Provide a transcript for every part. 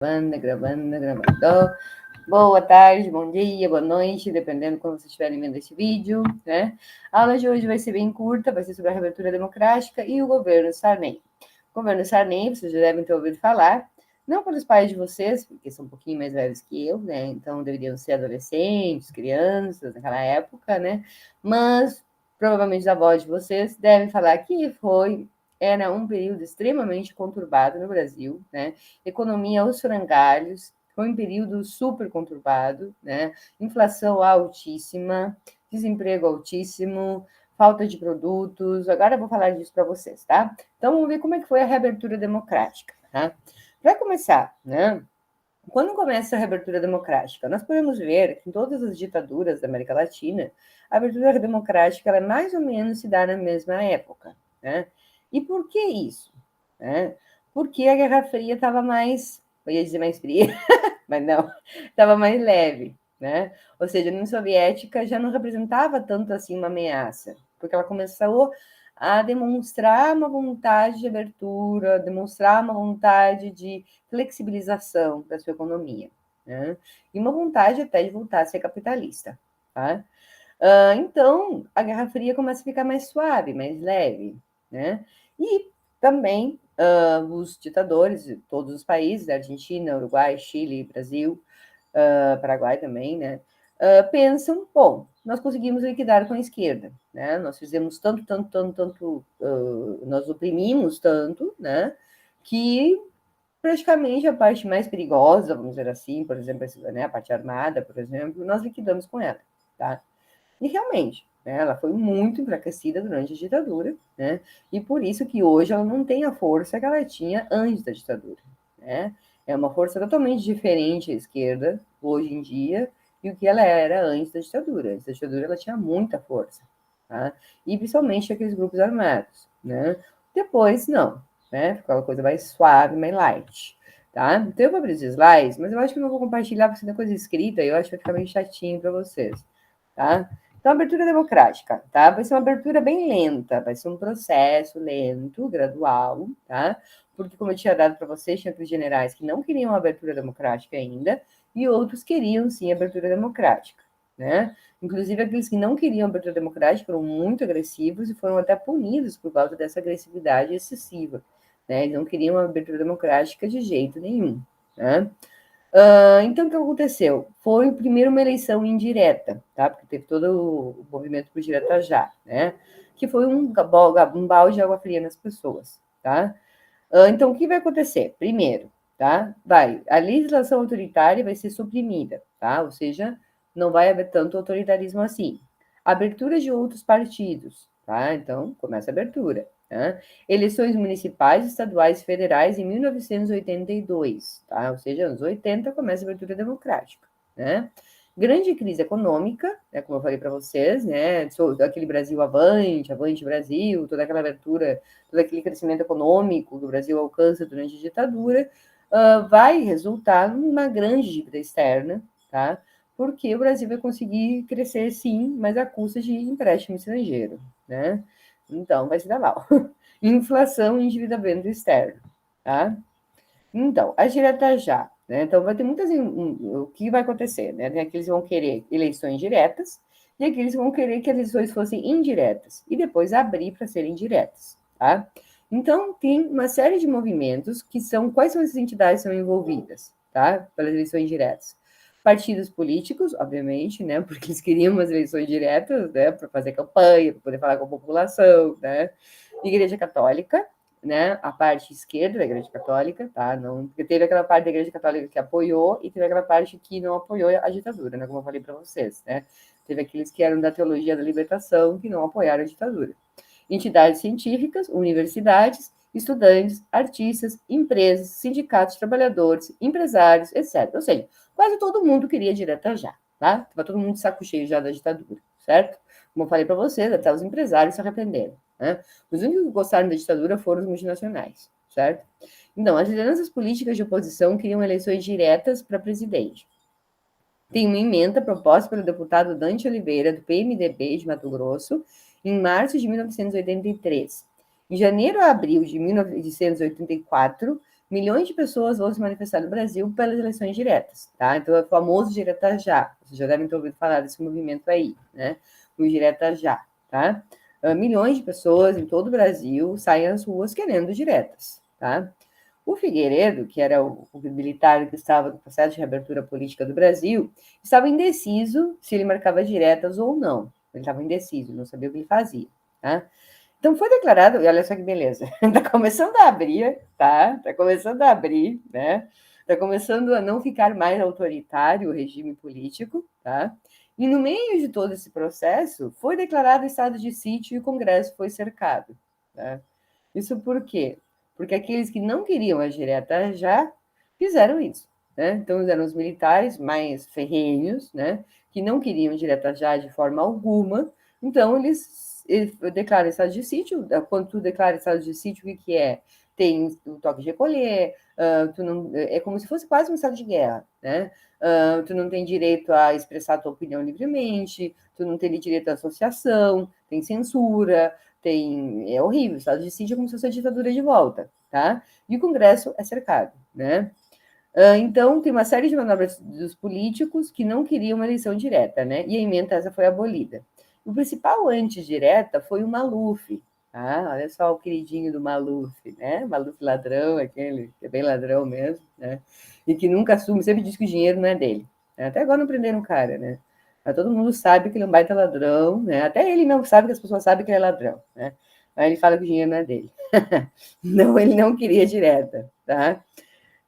Gravando. Boa tarde, bom dia, boa noite, dependendo de quando vocês estiverem vendo esse vídeo, né? A aula de hoje vai ser bem curta, vai ser sobre a reabertura democrática e o governo Sarney. O governo Sarney, vocês já devem ter ouvido falar, não pelos pais de vocês, porque são um pouquinho mais velhos que eu, né? Então deveriam ser adolescentes, crianças naquela época, né? Mas provavelmente os avós de vocês devem falar que era um período extremamente conturbado no Brasil, né? Economia aos frangalhos, foi um período super conturbado, né? Inflação altíssima, desemprego altíssimo, falta de produtos. Agora eu vou falar disso para vocês, tá? Então vamos ver como é que foi a reabertura democrática, tá? Para começar, né? Quando começa a reabertura democrática, nós podemos ver que em todas as ditaduras da América Latina, a abertura democrática ela mais ou menos se dá na mesma época, né? E por que isso? Né? Porque a Guerra Fria estava mais, eu ia dizer mais fria, mas não, estava mais leve, né? Ou seja, a União Soviética já não representava tanto assim uma ameaça, porque ela começou a demonstrar uma vontade de abertura, demonstrar uma vontade de flexibilização da sua economia, né? E uma vontade até de voltar a ser capitalista, tá? Então, a Guerra Fria começa a ficar mais suave, mais leve, né? E também os ditadores de todos os países, Argentina, Uruguai, Chile, Brasil, Paraguai também, né? Pensam, bom, nós conseguimos liquidar com a esquerda, né? Nós fizemos tanto, nós oprimimos tanto, né? Que praticamente a parte mais perigosa, vamos dizer assim, por exemplo, né, a parte armada, por exemplo, nós liquidamos com ela, tá? E realmente, né, ela foi muito enfraquecida durante a ditadura, né? E por isso que hoje ela não tem a força que ela tinha antes da ditadura, né? É uma força totalmente diferente à esquerda hoje em dia e o que ela era antes da ditadura. Antes da ditadura ela tinha muita força, tá? E principalmente aqueles grupos armados, né? Depois não, né? Ficou uma coisa mais suave, mais light, tá? Então eu vou abrir os slides, mas eu acho que eu não vou compartilhar porque é coisa escrita e eu acho que vai ficar meio chatinho para vocês, tá? Então, abertura democrática, tá? Vai ser uma abertura bem lenta, vai ser um processo lento, gradual, tá? Porque, como eu tinha dado para vocês, tinha aqueles generais que não queriam abertura democrática ainda e outros queriam, sim, abertura democrática, né? Inclusive, aqueles que não queriam abertura democrática foram muito agressivos e foram até punidos por causa dessa agressividade excessiva, né? Eles não queriam abertura democrática de jeito nenhum, né? Então, o que aconteceu? Foi primeiro uma eleição indireta, tá? Porque teve todo o movimento por direta já, né? Que foi um balde de água fria nas pessoas, tá? Então, o que vai acontecer? Primeiro, tá? A legislação autoritária vai ser suprimida, tá? Ou seja, não vai haver tanto autoritarismo assim. Abertura de outros partidos, tá? Então, começa a abertura. Tá? Eleições municipais, estaduais e federais em 1982, tá? Ou seja, anos 80 começa a abertura democrática, né? Grande crise econômica, né, como eu falei para vocês, né? Aquele Brasil avante, avante Brasil, toda aquela abertura, todo aquele crescimento econômico que o Brasil alcança durante a ditadura, vai resultar numa grande dívida externa, tá? Porque o Brasil vai conseguir crescer sim, mas à custa de empréstimo estrangeiro, né? Então, vai se dar mal. Inflação e endividamento externo, tá? Então, as diretas já, né? Então, vai ter muitas... O que vai acontecer, né? Tem aqueles que vão querer eleições diretas e aqueles que vão querer que as eleições fossem indiretas e depois abrir para serem diretas, tá? Então, tem uma série de movimentos que são... Quais são as entidades que são envolvidas, tá? Pelas eleições diretas? Partidos políticos, obviamente, né? Porque eles queriam umas eleições diretas, né? Para fazer campanha, para poder falar com a população, né? Igreja Católica, né? A parte esquerda da Igreja Católica, tá? Não, porque teve aquela parte da Igreja Católica que apoiou e teve aquela parte que não apoiou a ditadura, né? Como eu falei para vocês, né? Teve aqueles que eram da teologia da libertação que não apoiaram a ditadura. Entidades científicas, universidades, estudantes, artistas, empresas, sindicatos, trabalhadores, empresários, etc. Ou seja, quase todo mundo queria direta já, tá? Estava todo mundo de saco cheio já da ditadura, certo? Como eu falei para vocês, até os empresários se arrependeram, né? Os únicos que gostaram da ditadura foram os multinacionais, certo? Então, as lideranças políticas de oposição queriam eleições diretas para presidente. Tem uma emenda proposta pelo deputado Dante Oliveira, do PMDB de Mato Grosso, em março de 1983. Em janeiro a abril de 1984, milhões de pessoas vão se manifestar no Brasil pelas eleições diretas, tá? Então, é o famoso direta já. Vocês já devem ter ouvido falar desse movimento aí, né? O direta já, tá? Milhões de pessoas em todo o Brasil saem às ruas querendo diretas, tá? O Figueiredo, que era o militar que estava no processo de reabertura política do Brasil, estava indeciso se ele marcava diretas ou não. Ele estava indeciso, não sabia o que ele fazia, tá? Então foi declarado, e olha só que beleza, está começando a abrir, tá? Está começando a abrir, né? Está começando a não ficar mais autoritário o regime político, tá? E no meio de todo esse processo, foi declarado estado de sítio e o Congresso foi cercado, tá? Isso por quê? Porque aqueles que não queriam as diretas já fizeram isso, né? Então eram os militares mais ferrenhos, né? Que não queriam diretas já de forma alguma, então eles declaram estado de sítio. Quando tu declara estado de sítio, o que é? Tem o toque de recolher, tu não, é como se fosse quase um estado de guerra, né? Tu não tem direito a expressar a tua opinião livremente, tu não tem direito à associação, tem censura, é horrível, o estado de sítio é como se fosse a ditadura de volta, tá? E o Congresso é cercado, né? Então, tem uma série de manobras dos políticos que não queriam uma eleição direta, né? E a emenda essa foi abolida. O principal antidireta foi o Maluf, tá? Olha só o queridinho do Maluf, né? Maluf ladrão, aquele que é bem ladrão mesmo, né? E que nunca assume, sempre diz que o dinheiro não é dele. Até agora não prenderam o cara, né? Mas todo mundo sabe que ele é um baita ladrão, né? Até ele não sabe que as pessoas sabem que ele é ladrão, né? Aí ele fala que o dinheiro não é dele. Não, ele não queria direta, tá?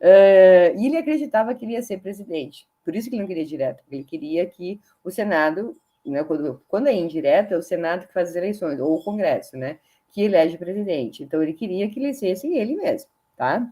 E ele acreditava que ele ia ser presidente. Por isso que ele não queria direto, porque ele queria que o Senado, né, quando é indireta, é o Senado que faz as eleições, ou o Congresso, né, que elege o presidente. Então ele queria que elegesse ele mesmo, tá?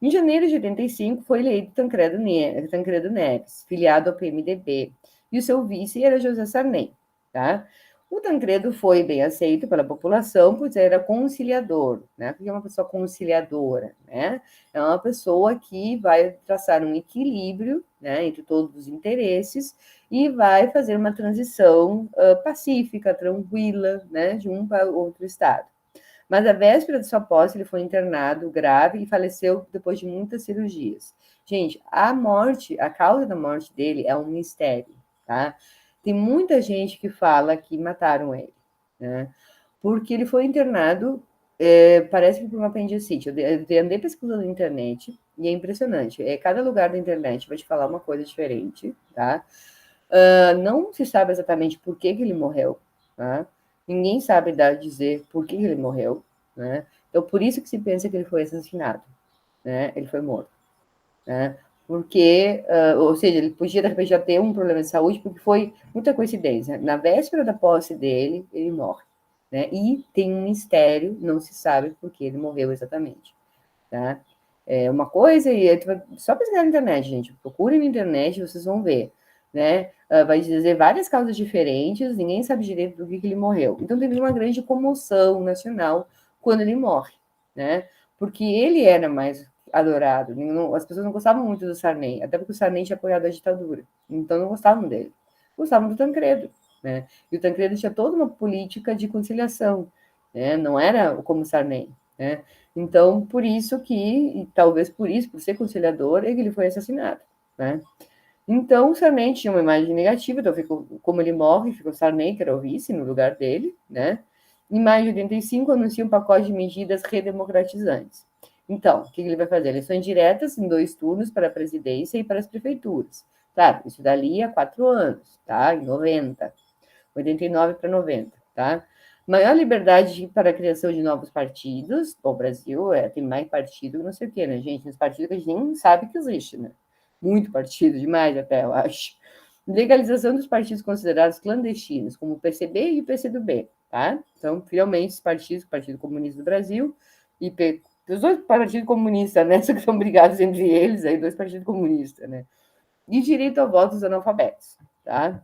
Em janeiro de 85 foi eleito Tancredo Neves, filiado ao PMDB, e o seu vice era José Sarney, tá? O Tancredo foi bem aceito pela população, pois era conciliador, né? Porque é uma pessoa conciliadora, né? É uma pessoa que vai traçar um equilíbrio, né, entre todos os interesses e vai fazer uma transição pacífica, tranquila, né, de um para outro estado. Mas a véspera de sua posse, ele foi internado grave e faleceu depois de muitas cirurgias. Gente, a causa da morte dele é um mistério, tá? Tem muita gente que fala que mataram ele, né? Porque ele foi internado, parece que por uma apendicite. Eu andei pesquisando na internet e é impressionante. Cada lugar da internet vai te falar uma coisa diferente, tá? Não se sabe exatamente por que ele morreu, tá? Ninguém sabe dizer por que ele morreu, né? Então, por isso que se pensa que ele foi assassinado, né? Ele foi morto, né? Porque, ou seja, ele podia de repente já ter um problema de saúde, porque foi muita coincidência. Na véspera da posse dele, ele morre, né? E tem um mistério, não se sabe por que ele morreu exatamente, tá? É uma coisa, e só pesquisar na internet, gente. Procurem na internet, vocês vão ver, né? Vai dizer várias causas diferentes, ninguém sabe direito do que ele morreu. Então teve uma grande comoção nacional quando ele morre, né? Porque ele era mais adorado. As pessoas não gostavam muito do Sarney, até porque o Sarney tinha apoiado a ditadura. Então não gostavam dele. Gostavam do Tancredo, né? E o Tancredo tinha toda uma política de conciliação, né? Não era como o Sarney, né? Então, por isso que, e talvez por isso, por ser conciliador, ele foi assassinado, né? Então, o Sarney tinha uma imagem negativa, então como ele morre, ficou Sarney, que era o vice, no lugar dele, né? Em maio de 85, anuncia um pacote de medidas redemocratizantes. Então, o que ele vai fazer? Eleições diretas em 2 turnos para a presidência e para as prefeituras. Claro, isso dali há 4 anos, tá? Em 90, 89 para 90, tá? Maior liberdade para a criação de novos partidos. O Brasil tem mais partido, não sei o quê, né, gente? Uns partidos que a gente nem sabe que existe, né? Muito partido, demais até, eu acho. Legalização dos partidos considerados clandestinos, como o PCB e o PCdoB, tá? Então, finalmente, os partidos, o Partido Comunista do Brasil e os dois partidos comunistas, né? Só que são brigados entre eles, aí 2 partidos comunistas, né? E direito ao voto dos analfabetos, tá?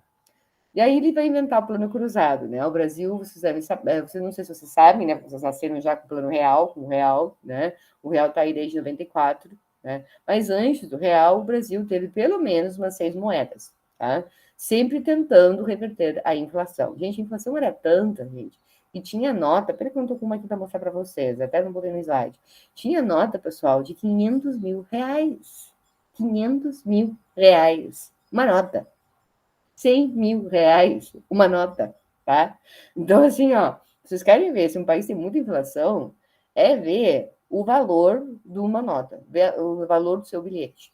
E aí ele vai inventar o plano cruzado, né? O Brasil, vocês devem saber, vocês não sei se vocês sabem, né? Vocês nasceram já com o plano real, com o real, né? O real está aí desde 94, né? Mas antes do real, o Brasil teve pelo menos umas 6 moedas, tá? Sempre tentando reverter a inflação. Gente, a inflação era tanta, gente, que tinha nota, peraí que eu não tô com uma aqui para mostrar para vocês, até não botei no slide. Tinha nota, pessoal, de 500 mil reais. 500 mil reais. Uma nota. 100 mil reais. Uma nota, tá? Então, assim, ó, vocês querem ver se um país tem muita inflação, é ver o valor de uma nota, ver o valor do seu bilhete,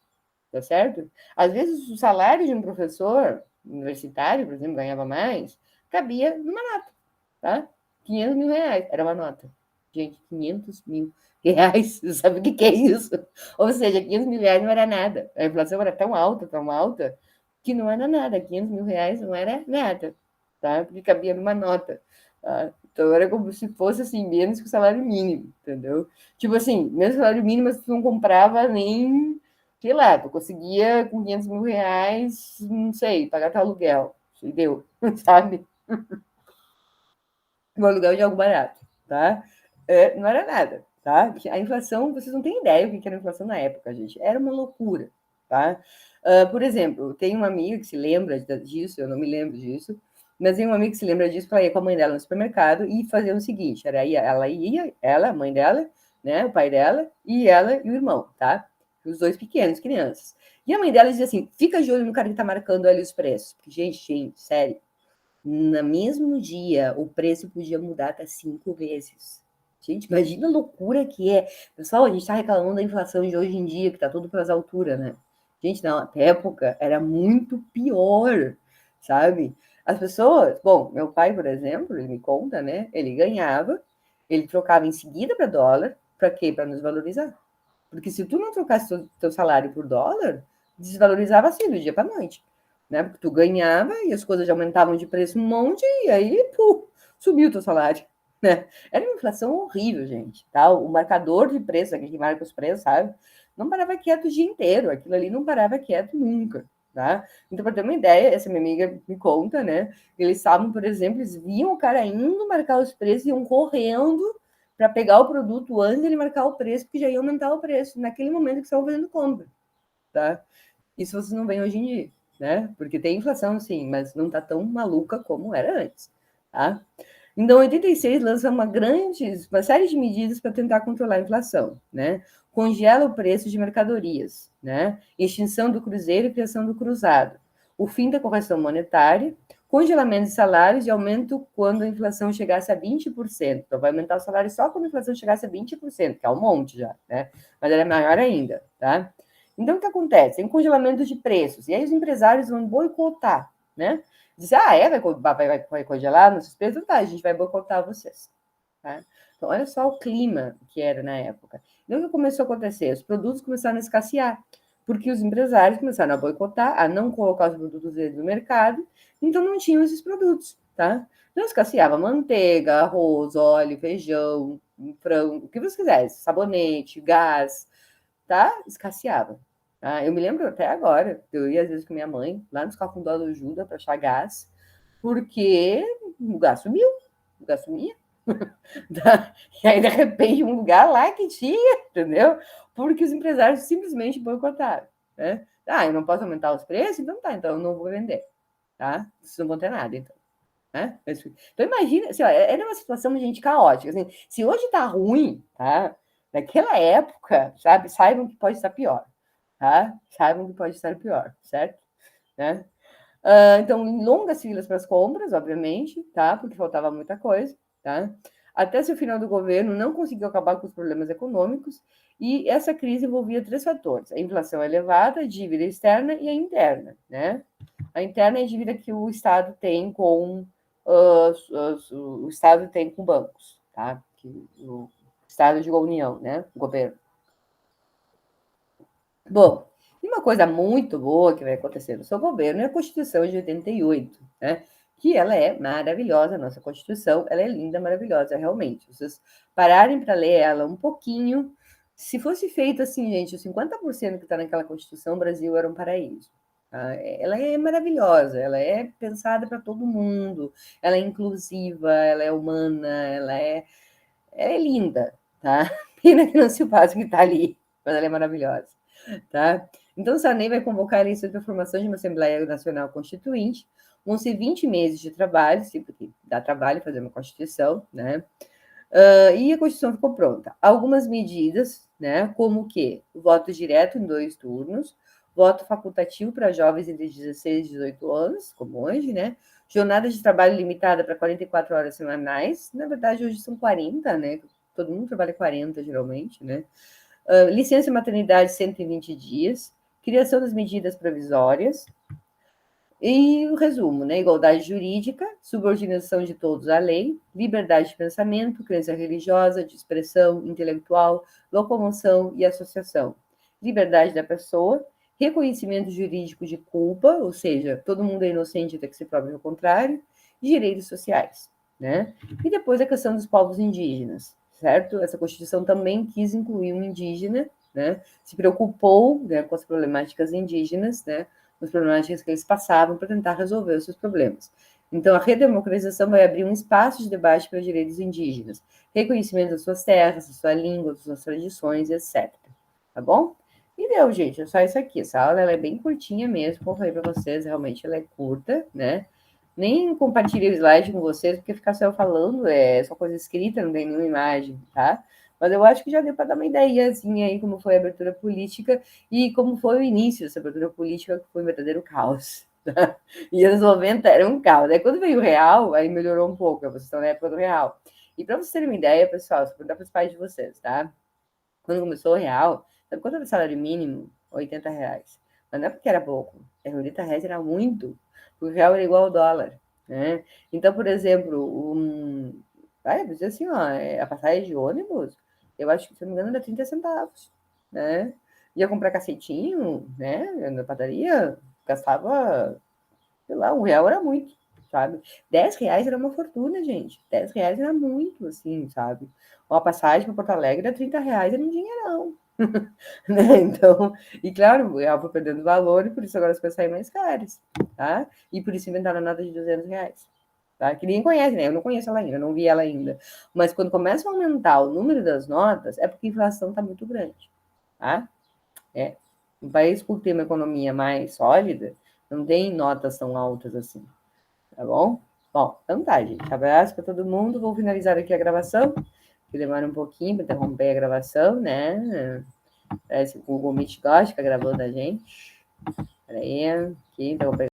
tá certo? Às vezes, o salário de um professor universitário, por exemplo, ganhava mais, cabia numa nota, tá? 500 mil reais, era uma nota. Gente, 500 mil reais, sabe o que é isso? Ou seja, 500 mil reais não era nada. A inflação era tão alta, que não era nada. 500 mil reais não era nada, tá? Porque cabia numa nota. Tá? Então era como se fosse assim, menos que o salário mínimo, entendeu? Tipo assim, mesmo salário mínimo, mas tu não comprava nem, sei lá, tu conseguia com 500 mil reais, não sei, pagar teu aluguel. E deu, sabe? O aluguel de algo barato, tá? Não era nada, tá? A inflação, vocês não têm ideia o que era a inflação na época, gente. Era uma loucura, tá? Por exemplo, tem uma amiga que se lembra disso, eu não me lembro disso, mas tem uma amiga que se lembra disso, que ela ia com a mãe dela no supermercado e fazia o seguinte, ela, a mãe dela, né, o pai dela, e ela e o irmão, tá? Os dois pequenos, crianças. E a mãe dela dizia assim, fica de olho no cara que tá marcando ali os preços. Porque, gente, sério, no mesmo dia, o preço podia mudar até 5 vezes. Gente, imagina a loucura que é. Pessoal, a gente está reclamando da inflação de hoje em dia, que está tudo pelas alturas, né? Gente, na época era muito pior, sabe? As pessoas, bom, meu pai, por exemplo, ele me conta, né? Ele ganhava, ele trocava em seguida para dólar, para quê? Para nos valorizar. Porque se tu não trocasse teu salário por dólar, desvalorizava assim do dia para noite, né? Porque tu ganhava e as coisas já aumentavam de preço um monte e aí, pô, subiu o teu salário, né? Era uma inflação horrível, gente, tá? O marcador de preço, aquele que marca os preços, sabe? Não parava quieto o dia inteiro, aquilo ali não parava quieto nunca, tá? Então, para ter uma ideia, essa minha amiga me conta, né? Eles estavam, por exemplo, eles viam o cara indo marcar os preços e iam correndo para pegar o produto antes de ele marcar o preço, porque já ia aumentar o preço naquele momento que estavam fazendo compra, tá? Isso vocês não veem hoje em dia, né? Porque tem inflação, sim, mas não tá tão maluca como era antes, tá? Então, 86 lança uma série de medidas para tentar controlar a inflação, né? Congela o preço de mercadorias, né? Extinção do cruzeiro e criação do cruzado. O fim da correção monetária, congelamento de salários e aumento quando a inflação chegasse a 20%. Então, vai aumentar o salário só quando a inflação chegasse a 20%, que é um monte já, né? Mas ela é maior ainda, tá? Então, o que acontece? Tem um congelamento de preços, e aí os empresários vão boicotar, né? Dizer, vai congelar nossos preços? Então, tá, a gente vai boicotar vocês, tá? Então, olha só o clima que era na época. Então, o que começou a acontecer? Os produtos começaram a escassear, porque os empresários começaram a boicotar, a não colocar os produtos deles no mercado, então não tinham esses produtos, tá? Então, escasseava manteiga, arroz, óleo, feijão, frango, o que você quisesse, sabonete, gás, tá? Escasseava. Ah, eu me lembro até agora, eu ia às vezes com minha mãe, lá nos Cafundó do Ajuda, para achar gás, porque o gás sumiu, o gás sumia. E aí, de repente, um lugar lá que tinha, entendeu? Porque os empresários simplesmente boicotaram, né? Ah, eu não posso aumentar os preços? Então tá, então eu não vou vender, tá? Vocês não vão ter nada, então. Né? Então imagina, assim, ó, era uma situação de gente caótica. Assim, se hoje tá ruim, tá? Naquela época, sabe, saibam que pode estar pior, tá? Saibam que pode estar pior, certo? Né? Então, longas filas para as compras, obviamente, tá? Porque faltava muita coisa, tá? Até se o final do governo não conseguiu acabar com os problemas econômicos, e essa crise envolvia 3 fatores: a inflação elevada, a dívida externa e a interna, né? A interna é a dívida que o Estado tem com o Estado tem com bancos, tá? Que o Estado de União, né? O governo. Bom, e uma coisa muito boa que vai acontecer no seu governo é a Constituição de 88, né? Que ela é maravilhosa, a nossa Constituição, ela é linda, maravilhosa, realmente. Se vocês pararem para ler ela um pouquinho, se fosse feito assim, gente, os 50% que está naquela Constituição, o Brasil era um paraíso. Tá? Ela é maravilhosa, ela é pensada para todo mundo, ela é inclusiva, ela é humana, ela é linda, tá? Pena que não se faz o que está ali, mas ela é maravilhosa, tá? Então, Sarney vai convocar a eleição para a formação de uma Assembleia Nacional Constituinte. Vão ser 20 meses de trabalho, porque dá trabalho fazer uma Constituição, né? E a Constituição ficou pronta. Algumas medidas, né, como o quê? O voto direto em 2 turnos, voto facultativo para jovens entre 16 e 18 anos, como hoje, né? Jornada de trabalho limitada para 44 horas semanais. Na verdade, hoje são 40, né? Todo mundo trabalha 40, geralmente, né? Licença maternidade, 120 dias. Criação das medidas provisórias. E o resumo, né? Igualdade jurídica, subordinação de todos à lei, liberdade de pensamento, crença religiosa, de expressão intelectual, locomoção e associação. Liberdade da pessoa, reconhecimento jurídico de culpa, ou seja, todo mundo é inocente até que se prove o contrário, e direitos sociais, né? E depois a questão dos povos indígenas, certo? Essa Constituição também quis incluir um indígena, né? Se preocupou, né, com as problemáticas indígenas, né? Os problemáticas que eles passavam para tentar resolver os seus problemas. Então, a redemocratização vai abrir um espaço de debate para direitos indígenas, reconhecimento das suas terras, da sua língua, das suas tradições, etc. Tá bom? E deu, gente, é só isso aqui. Essa aula ela é bem curtinha mesmo, como eu falei para vocês, realmente ela é curta, né? Nem compartilhei o slide com vocês, porque ficar só eu falando é só coisa escrita, não tem nenhuma imagem, tá? Mas eu acho que já deu para dar uma ideiazinha aí como foi a abertura política e como foi o início dessa abertura política, que foi um verdadeiro caos. Tá? E anos 90 era um caos. Aí quando veio o real, aí melhorou um pouco, vocês estão na época do real. E para vocês terem uma ideia, pessoal, vou perguntar para os pais de vocês, tá? Quando começou o real, sabe quanto era o salário mínimo? R$ 80. Mas não é porque era pouco, R$ 80 era muito, porque o real era igual ao dólar, né? Então, por exemplo, vou dizer assim, ó, a passagem de ônibus, eu acho que, se não me engano, era 30 centavos, né? Ia comprar cacetinho, né, na padaria, gastava, sei lá, R$ 1 era muito, sabe? R$ 10 era uma fortuna, gente. R$ 10 era muito, assim, sabe? Uma passagem para Porto Alegre era R$ 30, era um dinheirão. Né? Então, e claro, o real foi perdendo valor e por isso agora as coisas saem mais caras, tá? E por isso inventaram a nota de R$ 200, tá? Que ninguém conhece, né? Eu não conheço ela ainda, não vi ela ainda. Mas quando começa a aumentar o número das notas, é porque a inflação está muito grande, tá? Um país que tem uma economia mais sólida, não tem notas tão altas assim, tá bom? Bom, então tá, gente. Abraço para todo mundo. Vou finalizar aqui a gravação, que demora um pouquinho para interromper a gravação, né? Parece que o Google Meet gosta, fica gravando a gente. Peraí, aqui, então vou pegar